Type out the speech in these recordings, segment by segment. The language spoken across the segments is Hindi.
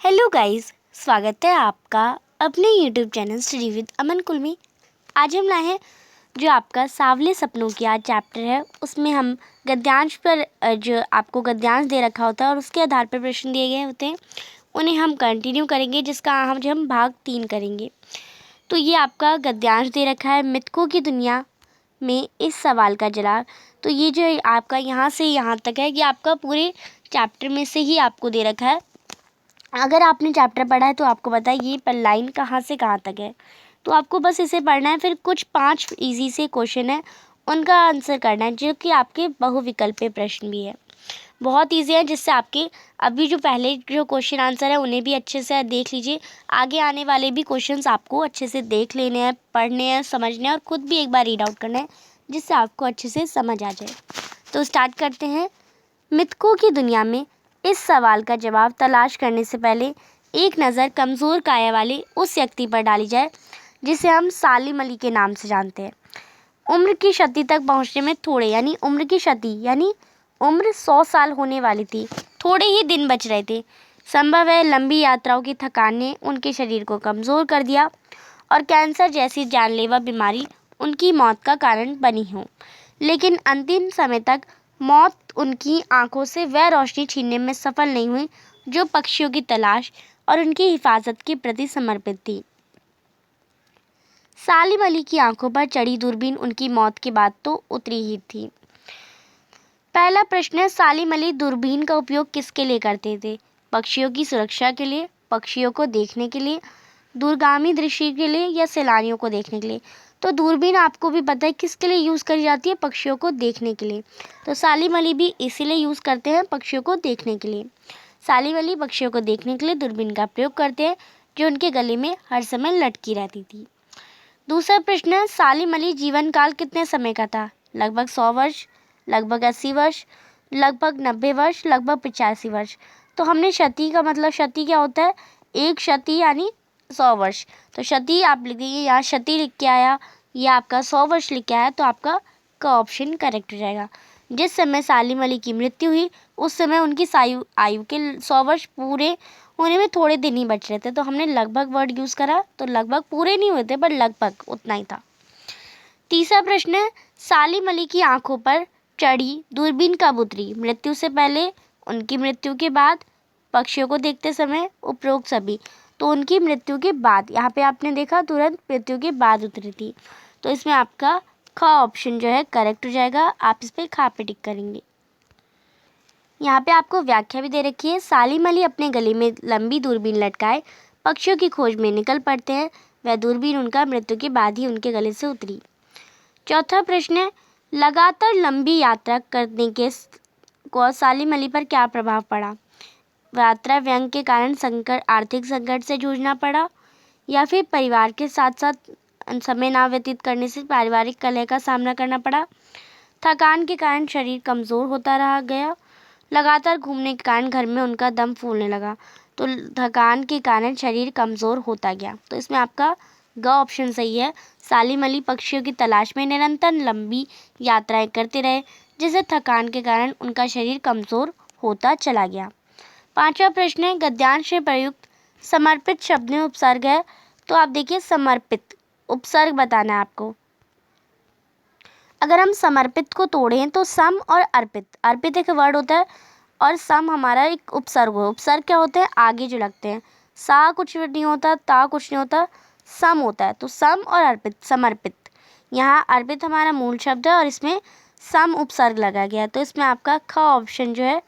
हेलो गाइस, स्वागत है आपका अपने यूट्यूब चैनल स्टडी विद अमन कुल में। आज हम लाए हैं जो आपका सांवले सपनों की आज चैप्टर है। उसमें हम गद्यांश पर जो आपको गद्यांश दे रखा होता है और उसके आधार पर प्रश्न दिए गए होते हैं उन्हें हम कंटिन्यू करेंगे, जिसका हम भाग 3 करेंगे। तो ये आपका गद्यांश दे रखा है, मिथकों की दुनिया में इस सवाल का जवाब। तो ये जो आपका यहाँ से यहाँ तक है, ये आपका पूरे चैप्टर में से ही आपको दे रखा है। अगर आपने चैप्टर पढ़ा है तो आपको पता है ये पर लाइन कहाँ से कहाँ तक है, तो आपको बस इसे पढ़ना है। फिर कुछ 5 इजी से क्वेश्चन है, उनका आंसर करना है, जो कि आपके बहुविकल्पीय प्रश्न भी है। बहुत इजी है, जिससे आपके अभी जो पहले जो क्वेश्चन आंसर है उन्हें भी अच्छे से देख लीजिए। आगे आने वाले भी क्वेश्चंस आपको अच्छे से देख लेने हैं, पढ़ने हैं, समझने हैं और ख़ुद भी एक बार रीड आउट करना है, जिससे आपको अच्छे से समझ आ जाए। तो स्टार्ट करते हैं। मिथकों की दुनिया में इस सवाल का जवाब तलाश करने से पहले एक नज़र कमज़ोर काया वाले उस व्यक्ति पर डाली जाए जिसे हम सालिम अली के नाम से जानते हैं। उम्र की क्षति तक पहुंचने में थोड़े यानी उम्र की क्षति यानी उम्र 100 साल होने वाली थी, थोड़े ही दिन बच रहे थे। संभव है लंबी यात्राओं की थकान ने उनके शरीर को कमज़ोर कर दिया और कैंसर जैसी जानलेवा बीमारी उनकी मौत का कारण बनी हो, लेकिन अंतिम समय तक मौत उनकी आंखों से वह रोशनी छीनने में सफल नहीं हुई जो पक्षियों की तलाश और उनकी हिफाजत के प्रति समर्पित थी। सालिम अली की आंखों पर चढ़ी दूरबीन उनकी मौत के बाद तो उतरी ही थी। पहला प्रश्न है, सालिम अली दूरबीन का उपयोग किसके लिए करते थे? पक्षियों की सुरक्षा के लिए, पक्षियों को देखने के लिए, दूरगामी दृष्टि के लिए या सैलानियों को देखने के लिए? तो दूरबीन आपको भी पता है किसके लिए यूज़ करी जाती है? पक्षियों को देखने के लिए। तो सालिम अली भी इसीलिए यूज़ करते हैं, पक्षियों को देखने के लिए। सालिम अली पक्षियों को देखने के लिए दूरबीन का प्रयोग करते हैं, जो उनके गले में हर समय लटकी रहती थी। दूसरा प्रश्न है, सालिम अली जीवन काल कितने समय का था? लगभग 100 वर्ष, लगभग 80 वर्ष, लगभग 90 वर्ष, लगभग 85 वर्ष। तो हमने क्षति का मतलब, क्षति क्या होता है? एक क्षति यानी 100 वर्ष। तो क्षति आप लिख दीजिए, यहाँ क्षति लिख के आया, या आपका 100 वर्ष लिख के आया, तो आपका का ऑप्शन करेक्ट हो जाएगा। जिस समय सालिम अली की मृत्यु हुई उस समय उनकी आयु के 100 वर्ष पूरे होने में थोड़े दिन ही बच रहे थे। तो हमने लगभग वर्ड यूज़ करा, तो लगभग पूरे नहीं हुए थे पर लगभग उतना ही था। तीसरा प्रश्न है, सालिम अली की आंखों पर चढ़ी दूरबीन कब उतरी? मृत्यु से पहले, उनकी मृत्यु के बाद, पक्षियों को देखते समय, उपरोक्त सभी। तो उनकी मृत्यु के बाद, यहाँ पे आपने देखा तुरंत मृत्यु के बाद उतरी थी। तो इसमें आपका ख ऑप्शन जो है करेक्ट हो जाएगा। आप इस पर खा पे टिक करेंगे। यहाँ पे आपको व्याख्या भी दे रखी है। सालिम अली अपने गले में लंबी दूरबीन लटकाए पक्षियों की खोज में निकल पड़ते हैं। वह दूरबीन उनका मृत्यु के बाद ही उनके गले से उतरी। चौथा प्रश्न है, लगातार लंबी यात्रा करने के को सालिम अली पर क्या प्रभाव पड़ा? यात्रा व्यंग के कारण संकट, आर्थिक संकट से जूझना पड़ा, या फिर परिवार के साथ साथ समय ना व्यतीत करने से पारिवारिक कलह का सामना करना पड़ा, थकान के कारण शरीर कमज़ोर होता रहा गया, लगातार घूमने के कारण घर में उनका दम फूलने लगा। तो थकान के कारण शरीर कमज़ोर होता गया। तो इसमें आपका ग ऑप्शन सही है। सालिम अली पक्षियों की तलाश में निरंतर लंबी यात्राएं करते रहे, जिससे थकान के कारण उनका शरीर कमज़ोर होता चला गया। पांचवा प्रश्न है, गद्यांश में प्रयुक्त समर्पित शब्द में उपसर्ग है। तो आप देखिए, समर्पित उपसर्ग बताना है आपको। अगर हम समर्पित को तोड़ें तो सम और अर्पित, अर्पित एक वर्ड होता है और सम हमारा एक उपसर्ग हो। उपसर्ग क्या होते हैं? आगे जो लगते हैं। सा कुछ नहीं होता, ता कुछ नहीं होता, सम होता है। तो सम और अर्पित, समर्पित। यहाँ अर्पित हमारा मूल शब्द है और इसमें सम उपसर्ग लगा गया, तो इसमें आपका ख ऑप्शन जो है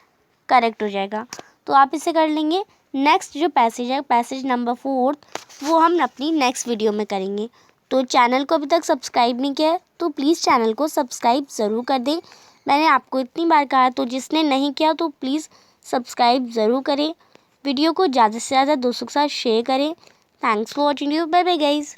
करेक्ट हो जाएगा। तो आप इसे कर लेंगे। नेक्स्ट जो पैसेज है, पैसेज नंबर 4, वो हम अपनी नेक्स्ट वीडियो में करेंगे। तो चैनल को अभी तक सब्सक्राइब नहीं किया है तो प्लीज़ चैनल को सब्सक्राइब ज़रूर कर दें। मैंने आपको इतनी बार कहा है, तो जिसने नहीं किया तो प्लीज़ सब्सक्राइब ज़रूर करें। वीडियो को ज़्यादा से ज़्यादा दोस्तों के साथ शेयर करें। Thanks for watching you. Bye bye guys.